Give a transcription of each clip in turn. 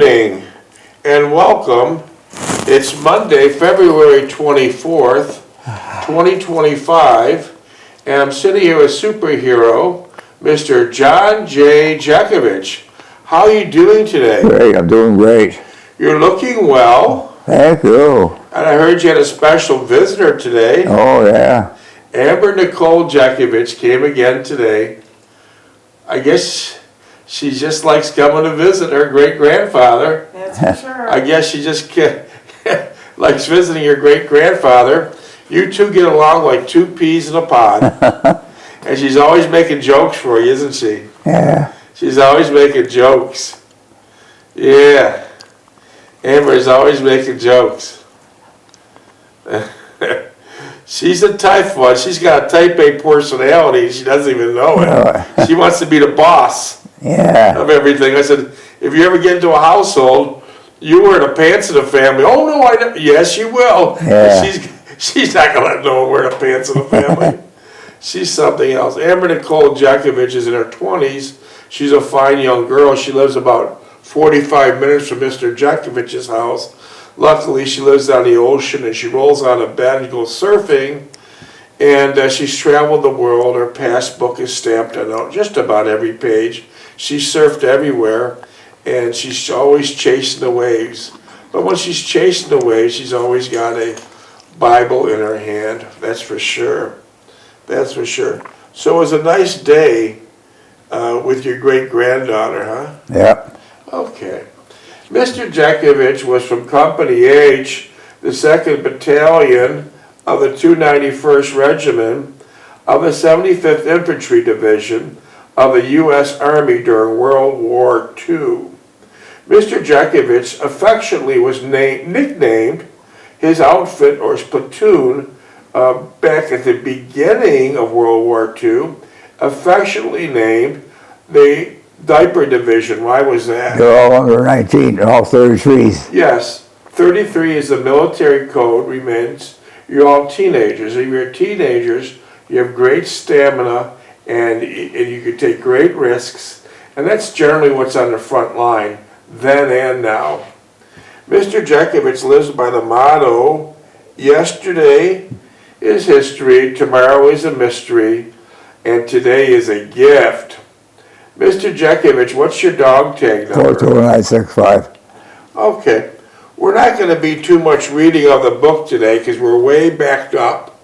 evening and welcome. It's Monday, February 24th, 2025, and I'm sitting here with superhero, Mr. John J. Jeckovich. How are you doing today? Great, I'm doing great. You're looking well. Thank you. And I heard you had a special visitor today. Oh, yeah. Amber Nicole Jeckovich came again today. I guess she just likes coming to visit her great-grandfather. That's for sure. I guess she just likes visiting your great-grandfather. You two get along like two peas in a pod. And she's always making jokes for you, isn't she? Yeah. She's always making jokes. Yeah. Amber's always making jokes. She's a type one. She's got a type A personality. She doesn't even know it. She wants to be the boss of everything. I said, if you ever get into a household, you wear the pants of the family. Oh, no, I don't. Yes, you will. Yeah. She's not going to let no one wear the pants of the family. She's something else. Amber Nicole Jeckovich is in her 20s. She's a fine young girl. She lives about 45 minutes from Mr. Jeckovich's house. Luckily, she lives on the ocean, and she rolls out of bed and goes surfing. And she's traveled the world. Her passbook is stamped on just about every page. She's surfed everywhere, and she's always chasing the waves. But when she's chasing the waves, she's always got a Bible in her hand. That's for sure. That's for sure. So it was a nice day with your great-granddaughter, huh? Yep. Okay. Mr. Jeckovich was from Company H, the 2nd Battalion of the 291st Regiment of the 75th Infantry Division of the U.S. Army during World War II. Mr. Jeckovich affectionately was nicknamed his outfit or his platoon back at the beginning of World War II, affectionately named the Diaper Division. Why was that? They're all under 19, they're all 33s. Yes, 33 is the military code, remains. You're all teenagers. If you're teenagers, you have great stamina and you can take great risks. And that's generally what's on the front line, then and now. Mr. Jeckovich lives by the motto, yesterday is history, tomorrow is a mystery, and today is a gift. Mr. Jeckovich, what's your dog tag number? 42965. Okay. We're not going to be too much reading of the book today because we're way backed up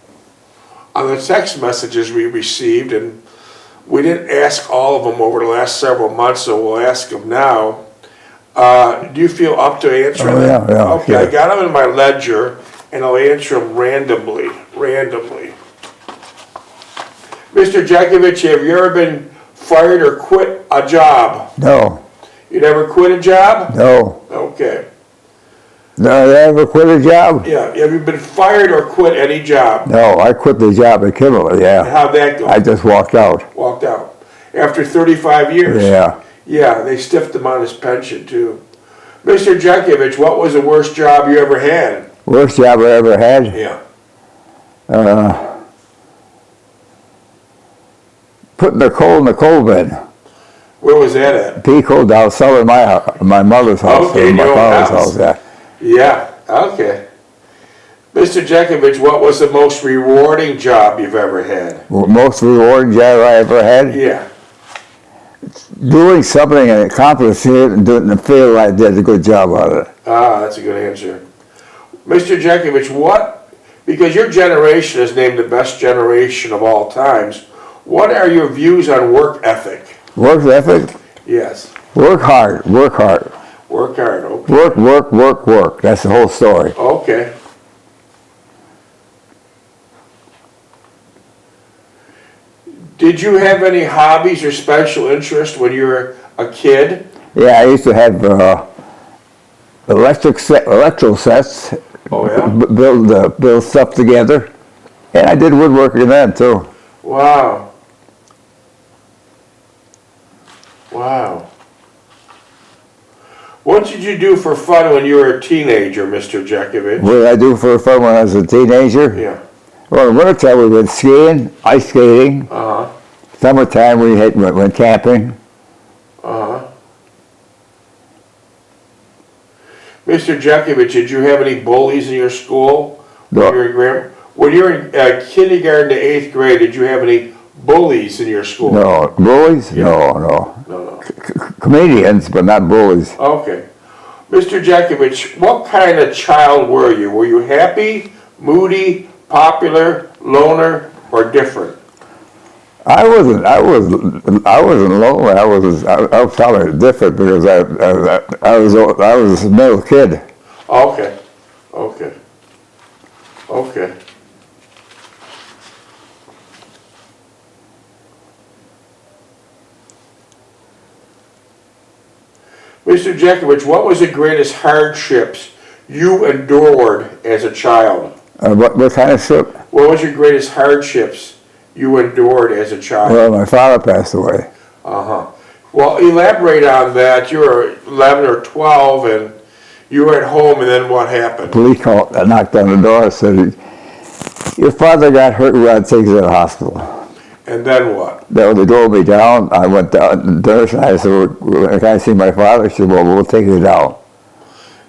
on the text messages we received, and we didn't ask all of them over the last several months, so we'll ask them now. Do you feel up to answering them? Yeah, okay, sure. I got them in my ledger, and I'll answer them randomly. Mr. Jeckovich, have you ever been fired or quit a job? No. You never quit a job? No. Okay. No, did I ever quit a job? Yeah. Have you been fired or quit any job? No, I quit the job at Kimberly, yeah. How'd that go? I just walked out. Walked out. After 35 years? Yeah. Yeah, they stiffed him on his pension too. Mr. Jeckovich, what was the worst job you ever had? Worst job I ever had? Yeah. Putting the coal in the coal bin. Where was that at? Pico down south of my mother's house. Okay, my your old father's house. yeah. Yeah, okay. Mr. Jeckovich, what was the most rewarding job you've ever had? Most rewarding job I ever had? Yeah. Doing something and accomplishing it and doing it and feel like I did a good job out of it. Ah, that's a good answer. Mr. Jeckovich, because your generation is named the best generation of all times, what are your views on work ethic? Work ethic? Yes. Work hard, work hard. Work hard, okay. Work, work, work, work. That's the whole story. Okay. Did you have any hobbies or special interests when you were a kid? Yeah, I used to have electrical sets. Oh, yeah? Build stuff together. And I did woodworking then, too. Wow. Wow. What did you do for fun when you were a teenager, Mr. Jeckovich? What did I do for fun when I was a teenager? Yeah. Well, in wintertime we went skiing, ice skating. Uh-huh. Summertime we went camping. Uh-huh. Mr. Jeckovich, did you have any bullies in your school? No. When you were in kindergarten to 8th grade, did you have any bullies in your school? No. Bullies? Yeah. No. No. Comedians, but not bullies. Okay. Mr. Jeckovich, what kind of child were you? Were you happy, moody, popular, loner, or different? I wasn't lonely. I was probably different because I was a middle kid. Okay. Mr. Jeckovich, what was the greatest hardships you endured as a child? What kind of ship? What was your greatest hardships you endured as a child? Well, my father passed away. Well, elaborate on that. You were 11 or 12 and you were at home, and then what happened? Police called, knocked on the door and said, your father got hurt, we got to take you to the hospital. And then what? They drove me down. I went down the nurse and I said, can I see my father? She said, well, we'll take you down.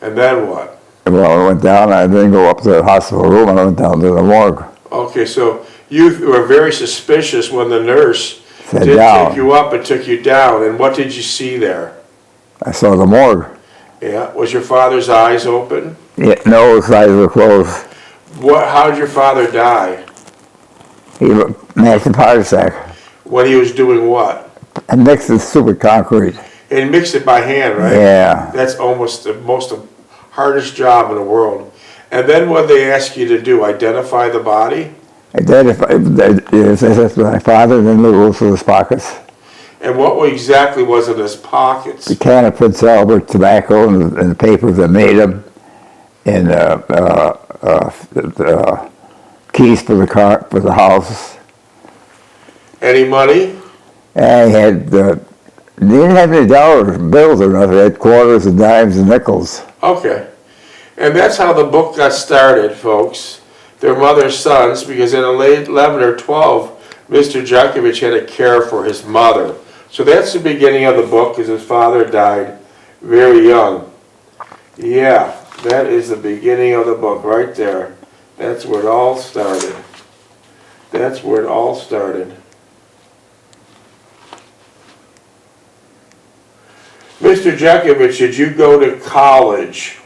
And then what? Well, I went down. I didn't go up to the hospital room. I went down to the morgue. Okay, so you were very suspicious when the nurse Said did down. take you up and took you down. And what did you see there? I saw the morgue. Yeah, was your father's eyes open? Yeah, no, his eyes were closed. How did your father die? He had a massive heart attack. When he was doing what? And next to stupid concrete. And mixed it by hand, right? Yeah. That's almost the most hardest job in the world. And then what they ask you to do, identify the body? Identify, that's my father, then they go through his pockets. And what exactly was in his pockets? The can of Prince Albert tobacco and the papers that made them, and keys for the car, for the house. Any money? And he had, they didn't have any dollars, bills or nothing. They had quarters and dimes and nickels. Okay. And that's how the book got started, folks. Their mother's sons, because at 11 or 12, Mr. Jeckovich had to care for his mother. So that's the beginning of the book, because his father died very young. Yeah, that is the beginning of the book right there. That's where it all started. That's where it all started. Mr. Jeckovich, did you go to college?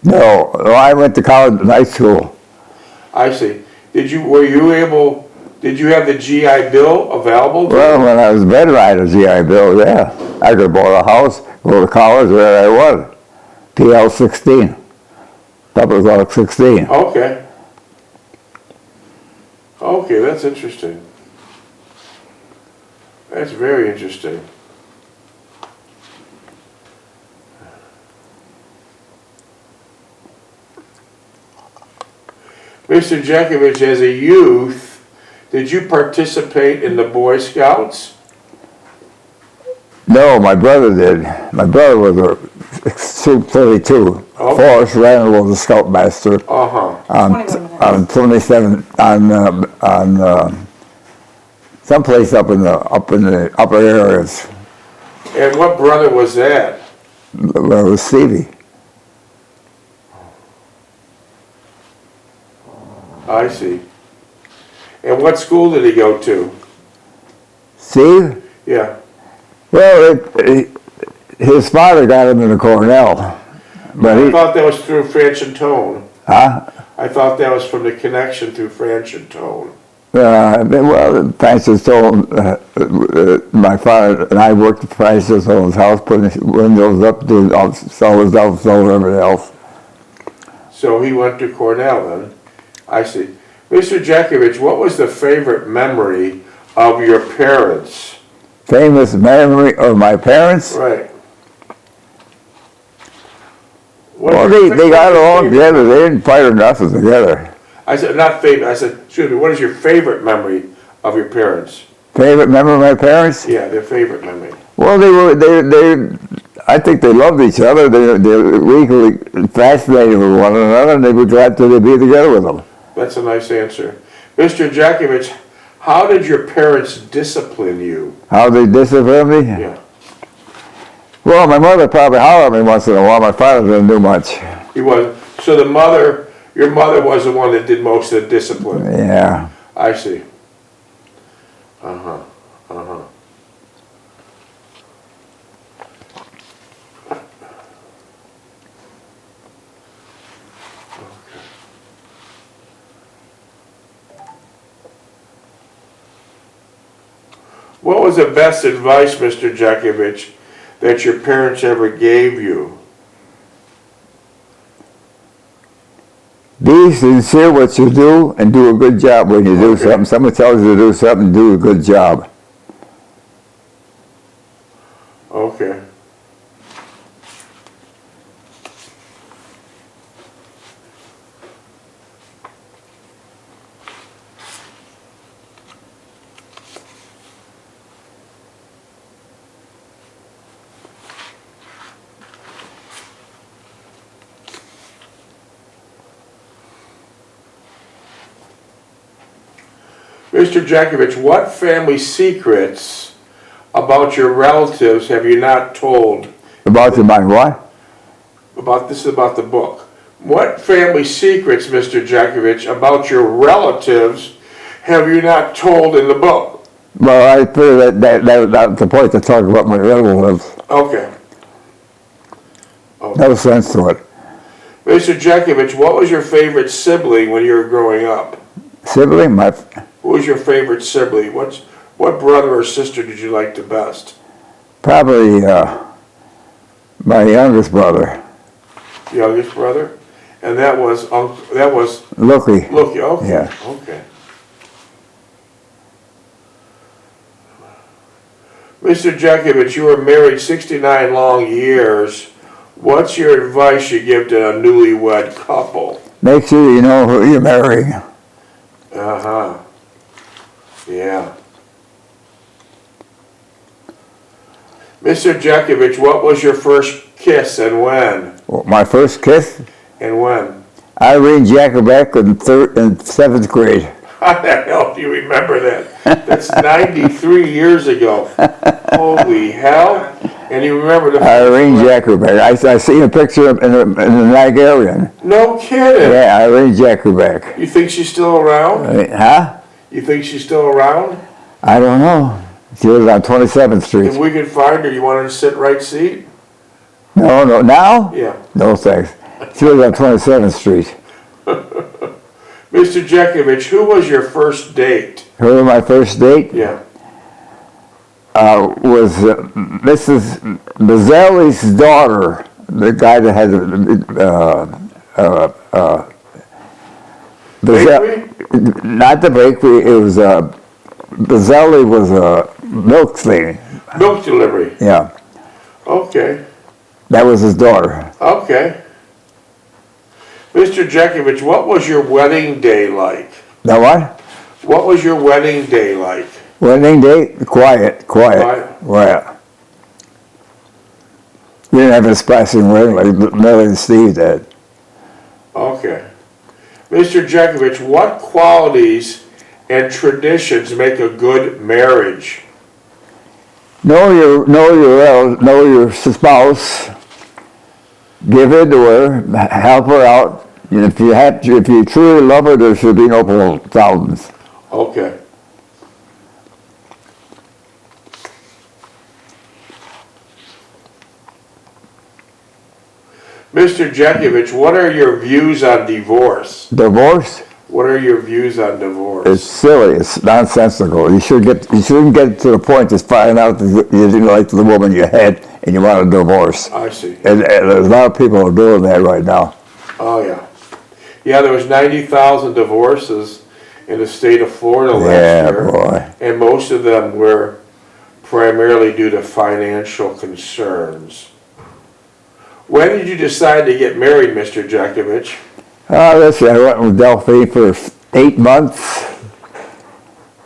No, I went to college, night school. I see. Did you have the GI Bill available? Well, when I was a veteran, I had a GI Bill, yeah. I could have bought a house, go to college where I was. PL 16. Double Clock 16. Okay. Okay, that's interesting. That's very interesting. Mr. Jeckovich, as a youth, did you participate in the Boy Scouts? No, my brother did. My brother was a Troop 32. Oh. Forrest Randall was a scoutmaster on 27 on someplace up in the upper areas. And what brother was that? Well, it was Stevie. I see. And what school did he go to? Steve? Yeah. Well, his father got him into Cornell, but I thought that was through French and Tone. Huh? I thought that was from the connection through French and Tone. Well, Francis told my father and I worked at Francis on his house, putting windows up, doing solar everything else. So he went to Cornell then. I see. Mr. Jeckovich, what was the favorite memory of your parents? Famous memory of my parents? Right. Well, they got along together. They didn't fight or nothing together. I said, not favorite. I said, excuse me, what is your favorite memory of your parents? Favorite memory of my parents? Yeah, their favorite memory. Well, I think they loved each other. They were equally fascinated with one another, and they were glad to be together with them. That's a nice answer. Mr. Jeckovich, how did your parents discipline you? How they disciplined me? Yeah. Well, my mother probably hollered at me once in a while. My father didn't do much. He was, so your mother was the one that did most of the discipline. Yeah. I see. Uh-huh, uh-huh. What was the best advice, Mr. Jeckovich, that your parents ever gave you? Be sincere what you do and do a good job when you do Okay. something. Someone tells you to do something, do a good job. Okay. Mr. Jeckovich, what family secrets about your relatives have you not told? About the my what? This is about the book. What family secrets, Mr. Jeckovich, about your relatives have you not told in the book? Well, I figure that's the point to talk about my relatives. Okay. No sense to it. Mr. Jeckovich, what was your favorite sibling when you were growing up? Sibling, Who was your favorite sibling? What brother or sister did you like the best? probably my youngest brother, Youngest brother? And that was Looky. Look, okay. Yeah. Okay. Mr. Jeckovich, you were married 69 long years. What's your advice you give to a newlywed couple? Make sure you know who you're marrying. Uh-huh. Yeah. Mr. Jeckovich, what was your first kiss and when? Well, my first kiss, And when? Irene Jeckovich in 7th grade. How the hell do you remember that? That's 93 years ago. Holy hell. And you remember the Irene Jeckovich. I seen a picture in the Nigerian. No kidding. Yeah, Irene Jeckovich. You think she's still around? Huh? You think she's still around? I don't know. She was on 27th If Street. we could find her, you want her to sit right seat? No, now? Yeah. No thanks. She was on 27th Street. Mr. Jeckovich, who was your first date? Her my first date Yeah. was Mrs. Mazzelli's daughter, the guy that had Bakery? not the bakery, it was Mazzelli was a milk thing. Milk delivery. Yeah, Okay. that was his daughter. Okay. Mr. Jeckovich, what was your wedding day like? Now what? What was your wedding day like? Wedding date? Quiet. Quiet. We didn't have a splashing wedding like Millie and Steve did. Okay. Mr. Jeckovich, what qualities and traditions make a good marriage? Know your spouse. Give in to her, help her out. And if you truly love her, there should be no problems. Okay. Mr. Jeckovich, what are your views on divorce? Divorce What are your views on divorce? is silly. It's nonsensical. You shouldn't get to the point of finding out that you didn't like the woman you had and you want a divorce. I see. And there's a lot of people who are doing that right now. Oh, yeah. Yeah, there was 90,000 divorces in the state of Florida last Yeah, year. boy. And most of them were primarily due to financial concerns. When did you decide to get married, Mr. Jeckovich? Let's see, I went with Delphine for 8 months.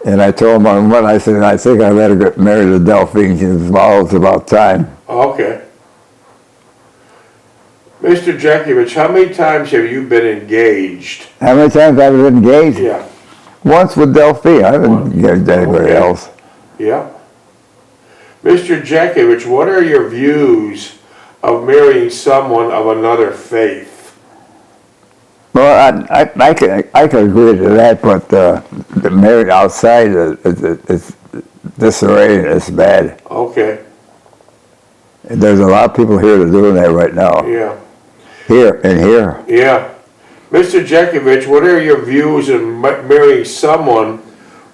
And I told my mother, I said, I think I better get married to Delphine. She said, well, it's about time. Okay. Mr. Jeckovich, how many times have you been engaged? How many times I was engaged? Yeah. Once with Delphine. I haven't engaged anybody Okay. else. Yeah. Mr. Jeckovich, what are your views of marrying someone of another faith? Well, I can agree to that, but the marriage outside is disarray. It's bad. Okay, And there's a lot of people here that are doing that right now. yeah, Here and here. yeah. Mr. Jeckovich, what are your views in marrying someone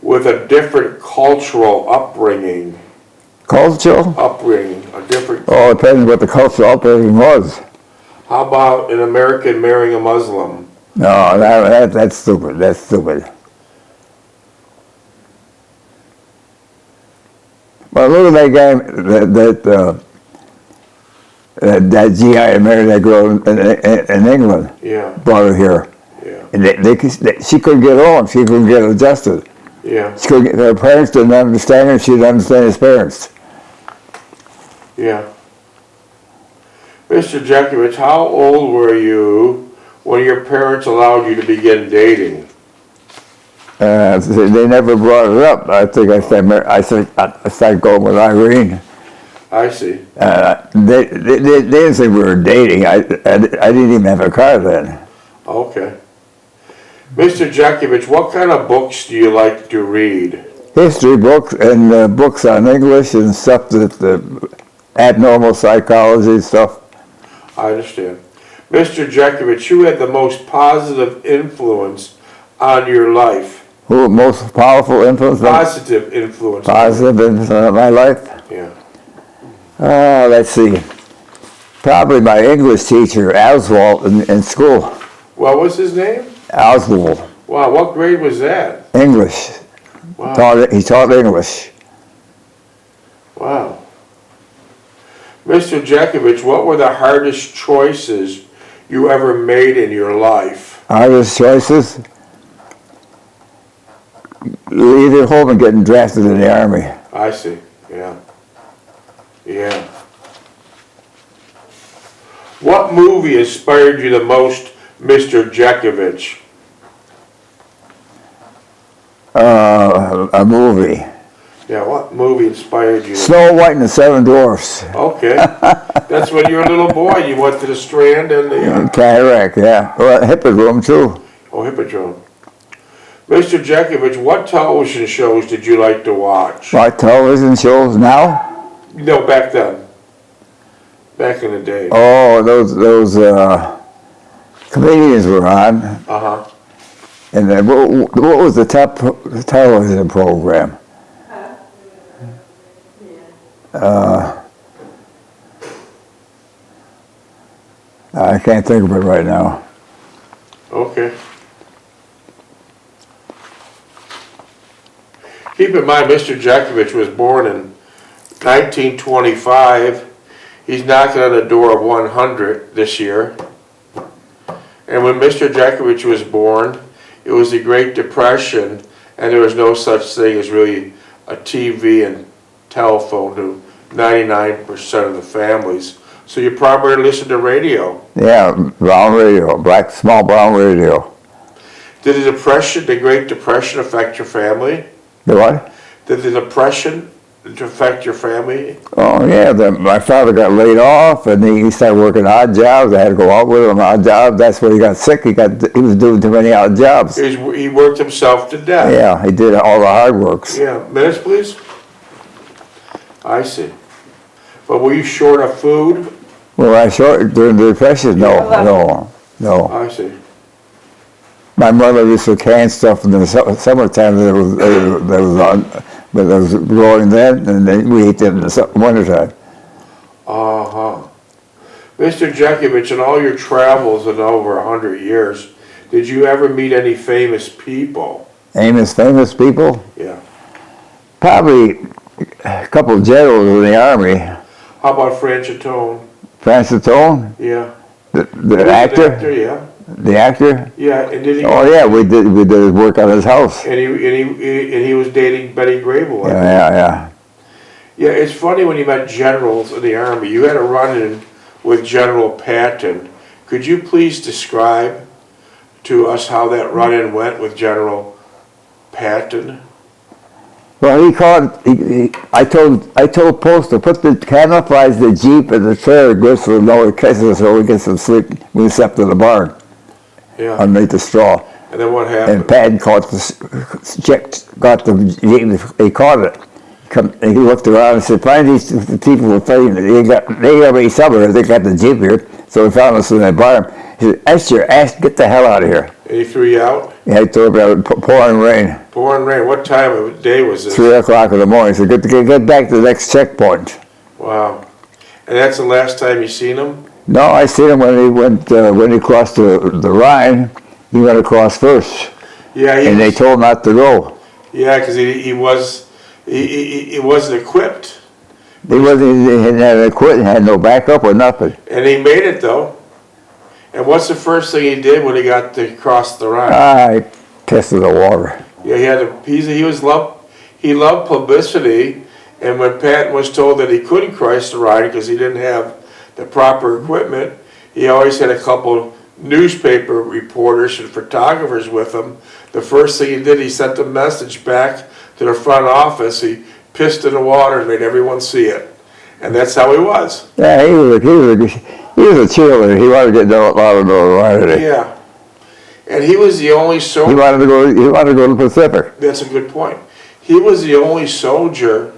with a different cultural upbringing? Cultural? A different. Oh, it depends what the cultural upbringing was. How about an American marrying a Muslim? No, that's stupid. That's stupid. Well, look at that guy, that GI married that girl in England. Yeah, Brought her here. yeah, And she couldn't get on. She couldn't get adjusted. yeah, She couldn't her parents didn't understand her. She didn't understand his parents. yeah. Mr. Jeckovich, how old were you when your parents allowed you to begin dating? They never brought it up. I think I started going with Irene. I see. They didn't say we were dating. I didn't even have a car then. Okay. Mr. Jeckovich, what kind of books do you like to read? History books and books on English and stuff that abnormal psychology stuff. I understand. Mr. Jeckovich, who had the most positive influence on your life? Who most powerful influence? Positive influence. Positive influence on my life? Yeah. Let's see. Probably my English teacher, Oswald, in school. What was his name? Oswald. Wow, what grade was that? English. Wow. He taught English. Wow. Mr. Jeckovich, what were the hardest choices you ever made in your life? Hardest choices? Leaving home and getting drafted in the Army. I see. Yeah. Yeah. What movie inspired you the most, Mr. Jeckovich? A movie. Yeah, what movie inspired you? Snow White and the Seven Dwarfs. Okay. That's when you were a little boy. You went to the Strand and the... Cadillac, yeah. Well, Hippodrome, too. Oh, Hippodrome. Mr. Jeckovich, what television shows did you like to watch? What television shows now? No, back then. Back in the day. Oh, those comedians were on. Uh-huh. And then, what was the top television program? I can't think of it right now. Okay. Keep in mind, Mr. Jeckovich was born in 1925. He's knocking on the door of 100 this year. And when Mr. Jeckovich was born, it was the Great Depression, and there was no such thing as really a TV and telephone to 99% of the families. So you probably listened to radio. Yeah, brown radio, small brown radio. Did the Great Depression affect your family? The what? Did the Depression affect your family? Oh yeah, my father got laid off, and he started working odd jobs. I had to go out with him on odd jobs. That's where he got sick. He was doing too many odd jobs. He worked himself to death. Yeah, he did all the hard works. Yeah, minutes please. I see. But were you short of food? Well, I short during the Depression? No. I see. My mother used to can stuff in the summertime that was growing then, and then we ate it in the wintertime. Uh-huh. Mr. Jeckovich, in all your travels in over 100 years, did you ever meet any famous people? Famous people? Yeah. Probably a couple of generals in the Army. How about Franchitone? Franchitone? Yeah. The actor? The actor, yeah. The actor? Yeah, and did he? Oh yeah, we did his work on his house. And he was dating Betty Grable. Yeah. Yeah, it's funny when you met generals in the Army. You had a run-in with General Patton. Could you please describe to us how that run-in went with General Patton? Well, he called. I told Post to put the camouflage the Jeep and the trailer goods to the lower cases so we get some sleep. We slept in the barn Yeah. underneath the straw. And then what happened? And Patton got the Jeep. He caught it. He looked around and said, "Find these people were fighting. They got me somewhere. They got the Jeep here." So he found us in the barn. He said, "That's your ass. Get the hell out of here." And he threw you out? Yeah, he told me it was pouring rain. Pouring rain. What time of day was this? 3 o'clock in the morning. He said, get back to the next checkpoint. Wow. And that's the last time you seen him? No, I seen him when he crossed the Rhine. He went across first. Yeah. And they told him not to go. Yeah, because he wasn't equipped. He hadn't had equipment, had no backup or nothing. And he made it though. And what's the first thing he did when he got to cross the Rhine? I tested the water. Yeah, he loved publicity, and when Patton was told that he couldn't cross the Rhine because he didn't have the proper equipment, he always had a couple newspaper reporters and photographers with him. The first thing he did, he sent a message back to the front office. He pissed in the water and made everyone see it. And that's how he was. Yeah, he was a cheerleader. He wanted to get a lot of notoriety. Yeah. And he was the only soldier. He wanted to go to the Pacific. That's a good point. He was the only soldier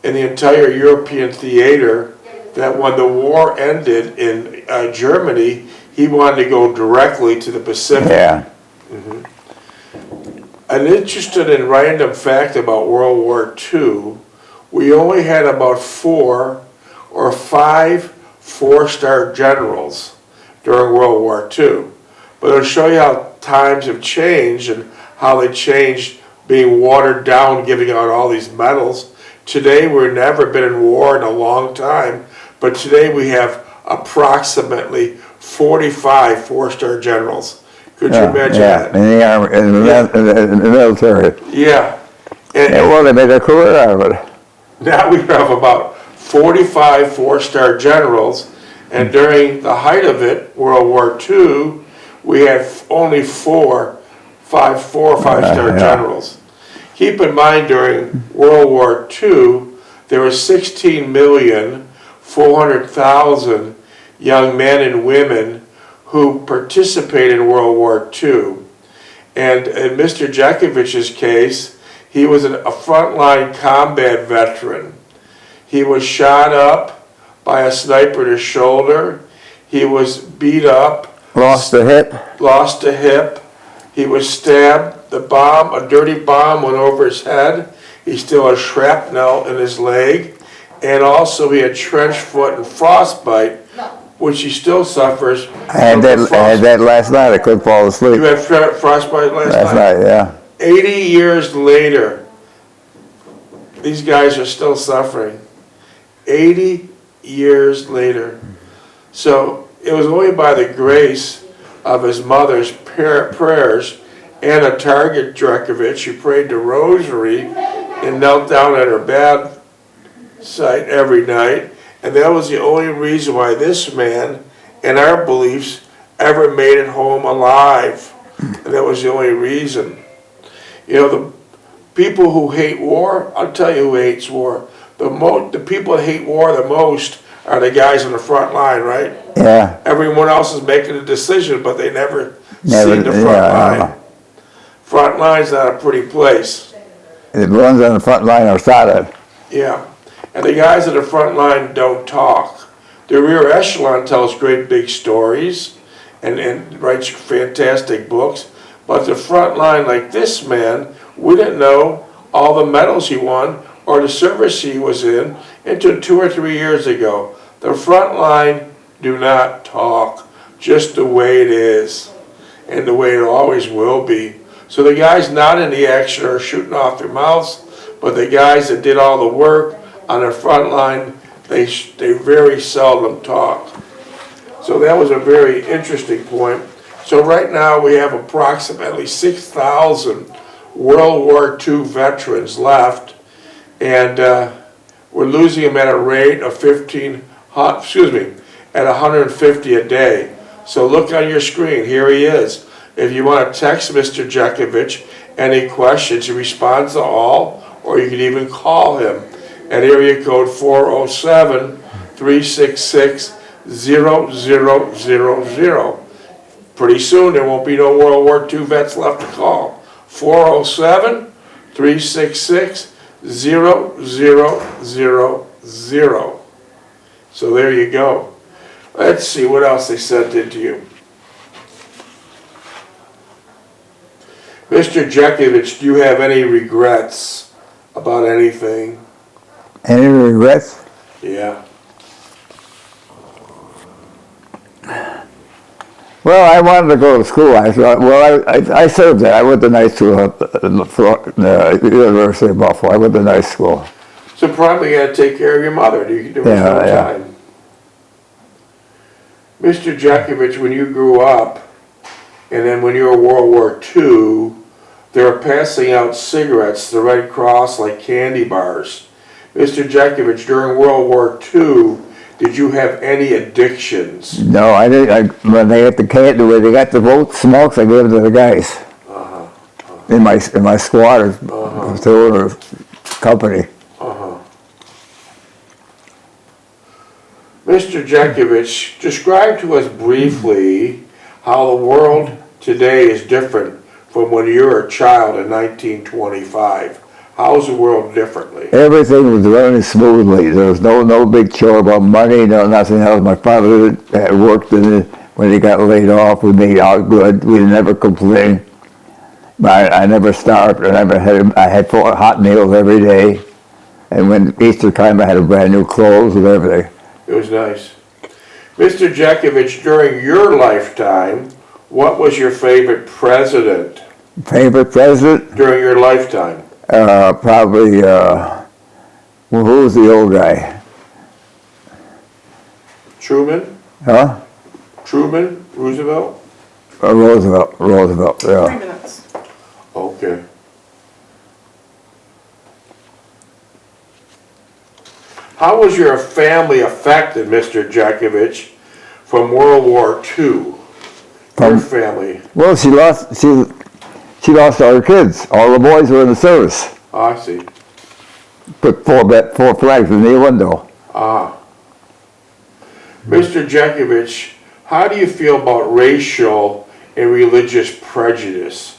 in the entire European theater that when the war ended in Germany, he wanted to go directly to the Pacific. Yeah. Mm-hmm. An interesting and random fact about World War II, we only had about 4 or 5 4-star generals during World War II. But it'll show you how times have changed and how they changed being watered down, giving out all these medals. Today, we've never been in war in a long time, but today we have approximately 45 4-star generals. Could you imagine that? In the army, in the military. Yeah. And well, they made a career out of it. now we have about 45 4-star generals, and during the height of it, World War II, we had only 4 or 5-star generals. Keep in mind, during World War II, there were 16,400,000 young men and women who participated in World War II. And in Mr. Jeckovich's case, he was a frontline combat veteran. He was shot up by a sniper in his shoulder. He was beat up. Lost a hip. Lost a hip. He was stabbed. A dirty bomb went over his head. He still has shrapnel in his leg. And also he had trench foot and frostbite, which he still suffers. I had that last night. I couldn't fall asleep. You had frostbite last night? Last night, yeah. 80 years later, these guys are still suffering. 80 years later. So it was only by the grace of his mother's prayers and a target Jeckovich who prayed the rosary and knelt down at her bedside every night. And that was the only reason why this man, in our beliefs, ever made it home alive. And that was the only reason. You know, the people who hate war, I'll tell you who hates war. The people that hate war the most are the guys on the front line, right? Yeah. Everyone else is making a decision, but they never see the front line. Front line's not a pretty place. The ones on the front line are solid. Yeah. And the guys at the front line don't talk. The rear echelon tells great big stories and writes fantastic books. But the front line, like this man, we didn't know all the medals he won or the service he was in until 2 or 3 years ago. The front line do not talk, just the way it is and the way it always will be. So the guys not in the action are shooting off their mouths, but the guys that did all the work on the front line, they very seldom talk. So that was a very interesting point. So right now we have approximately 6,000 World War II veterans left, and we're losing them at a rate of 150 a day. So look on your screen, here he is. If you want to text Mr. Jeckovich any questions, he responds to all, or you can even call him at area code 407-366-0000. Pretty soon, there won't be no World War II vets left to call. 407-366-0000. So there you go. Let's see what else they sent in to you. Mr. Jeckovich, do you have any regrets about anything? Any regrets? Yeah. Well, I wanted to go to school. I thought, well, I served there. I went to night school at the University of Buffalo. I went to night school. So probably you had to take care of your mother. There was no time. Mr. Jeckovich, when you grew up, and then when you were World War II, they were passing out cigarettes, the Red Cross, like candy bars. Mr. Jeckovich, during World War II, did you have any addictions? No, I didn't. When they got the candy, when they got the vote smokes, I gave them to the guys in my squad, or company. Mr. Jeckovich, describe to us briefly how the world today is different from when you were a child in 1925. How's the world differently? Everything was running smoothly. There was no big chore about money, no nothing else. My father had worked in it. When he got laid off, we made out good. We never complained. I never starved. I had 4 hot meals every day. And when Easter time, I had brand new clothes and everything. It was nice. Mr. Jeckovich, during your lifetime, what was your favorite president? Favorite president? During your lifetime? Probably, well, who was the old guy? Truman? Huh? Truman? Roosevelt? Roosevelt, yeah. 3 minutes. Okay. How was your family affected, Mr. Jeckovich, from World War II? Your family? Well, she lost all her kids. All the boys were in the service. Oh, I see. Put 4 flags in the window. Mr. Jeckovich, how do you feel about racial and religious prejudice?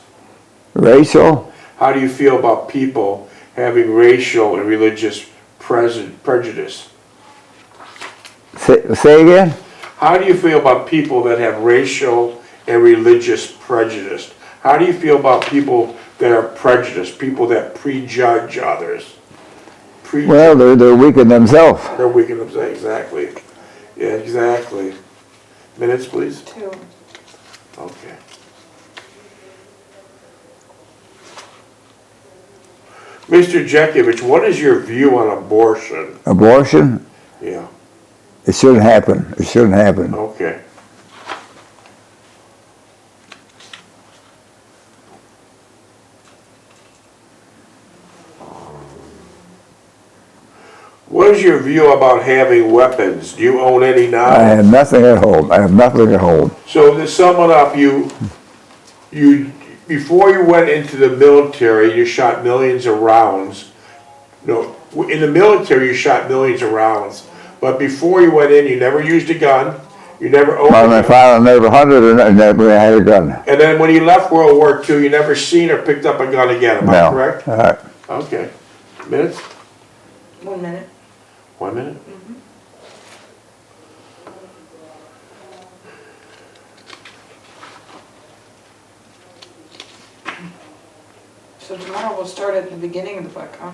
Racial? How do you feel about people having racial and religious prejudice? Say again? How do you feel about people that have racial and religious prejudice? How do you feel about people that are prejudiced, people that prejudge others? Well, they're weak in themselves. They're weak in themselves, exactly. Yeah, exactly. Minutes, please. 2. Okay. Mr. Jeckovich, what is your view on abortion? Abortion? Yeah. It shouldn't happen. It shouldn't happen. Okay. What is your view about having weapons? Do you own any now? I have nothing at home. I have nothing at home. So to sum it up, you before you went into the military, you shot millions of rounds. No, in the military you shot millions of rounds. But before you went in, you never used a gun. You never owned a gun. My father never hunted and never had a gun. And then when you left World War II, you never seen or picked up a gun again. Am I correct? All right. Okay. Minutes? 1 minute. 1 minute? So tomorrow we'll start at the beginning of the book, huh?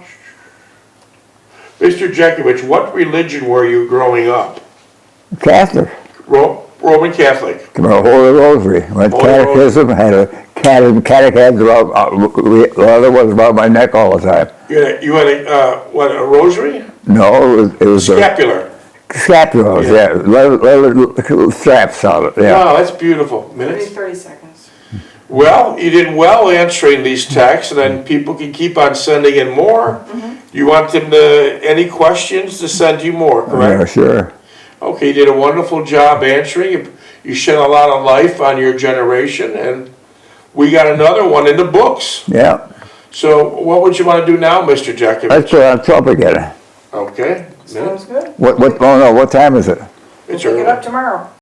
Mr. Jeckovich, what religion were you growing up? Catholic. Roman Catholic. Come on, Holy Rosary. Went to catechism, had a catechism about, there was about my neck all the time. You had a rosary? No, it was Scapular. Scapular, yeah. Leather straps on it, yeah. Wow, that's beautiful. Minutes? 30 seconds. Well, you did well answering these texts, and then people can keep on sending in more. You want them to, any questions to send you more, correct? Yeah, sure. Okay, you did a wonderful job answering. You shed a lot of life on your generation, and we got another one in the books. Yeah. So what would you want to do now, Mr. Let's Jeckovich? put on top again. Okay. Sounds good. Oh no, what time is it? We'll It's pick it early. up tomorrow.